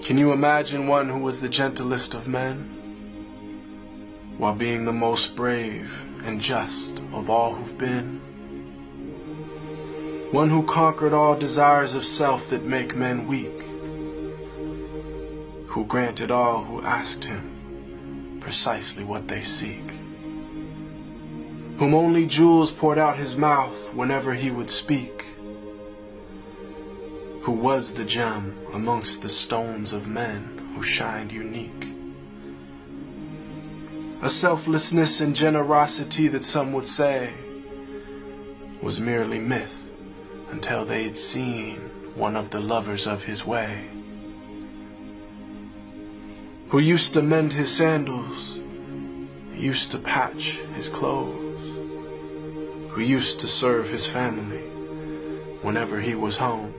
Can you imagine one who was the gentlest of men, while being the most brave and just of all who've been? One who conquered all desires of self that make men weak, who granted all who asked him precisely what they seek, whom only jewels poured out his mouth whenever he would speak, who was the gem amongst the stones of men who shined unique. A selflessness and generosity that some would say was merely myth until they'd seen one of the lovers of his way, who used to mend his sandals, used to patch his clothes, who used to serve his family whenever he was home,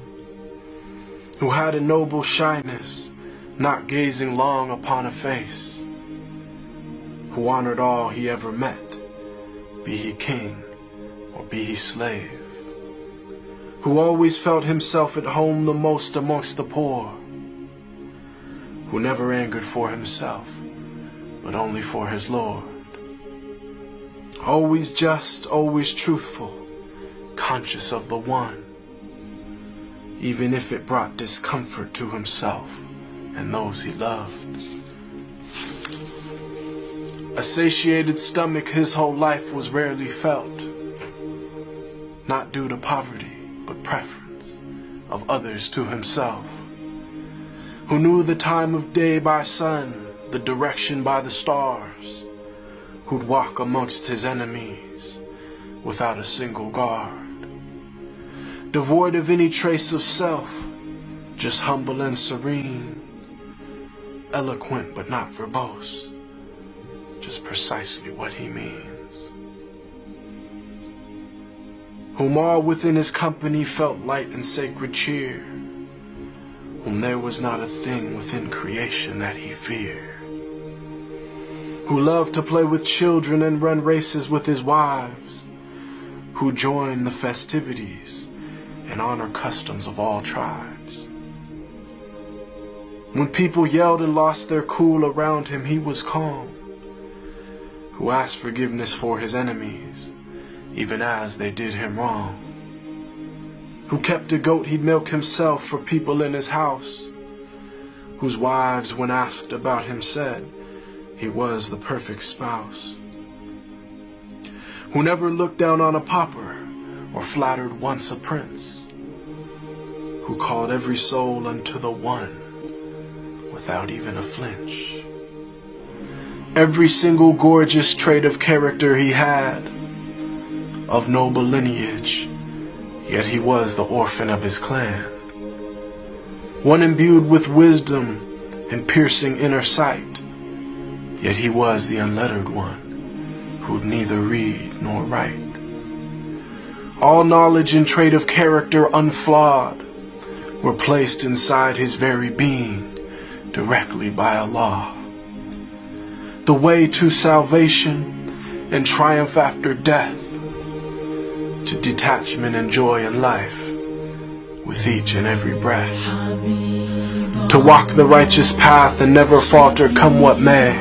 who had a noble shyness, not gazing long upon a face, who honored all he ever met, be he king or be he slave, who always felt himself at home the most amongst the poor, who never angered for himself, but only for his Lord, always just, always truthful, conscious of the one, even if it brought discomfort to himself and those he loved. A satiated stomach his whole life was rarely felt, not due to poverty, but preference of others to himself, who knew the time of day by sun, the direction by the stars, who'd walk amongst his enemies without a single guard, devoid of any trace of self, just humble and serene, eloquent but not verbose, just precisely what he means, whom all within his company felt light and sacred cheer, whom there was not a thing within creation that he feared, who loved to play with children and run races with his wives, who joined the festivities and honor customs of all tribes. When people yelled and lost their cool around him, he was calm, who asked forgiveness for his enemies, even as they did him wrong, who kept a goat he'd milk himself for people in his house, whose wives, when asked about him, said he was the perfect spouse, who never looked down on a pauper or flattered once a prince, who called every soul unto the one without even a flinch. Every single gorgeous trait of character he had, of noble lineage, yet he was the orphan of his clan, one imbued with wisdom and piercing inner sight, yet he was the unlettered one, who'd neither read nor write. All knowledge and trait of character unflawed were placed inside his very being directly by Allah. The way to salvation and triumph after death, to detachment and joy in life with each and every breath, to walk the righteous path and never falter come what may.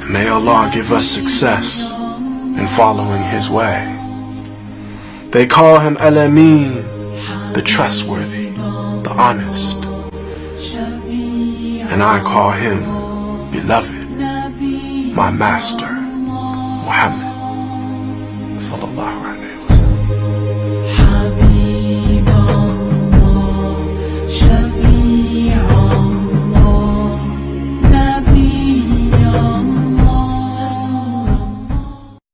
May Allah give us success in following his way. They call him Al-Amin, the trustworthy, the honest, and I call him Beloved, my master, Muhammad.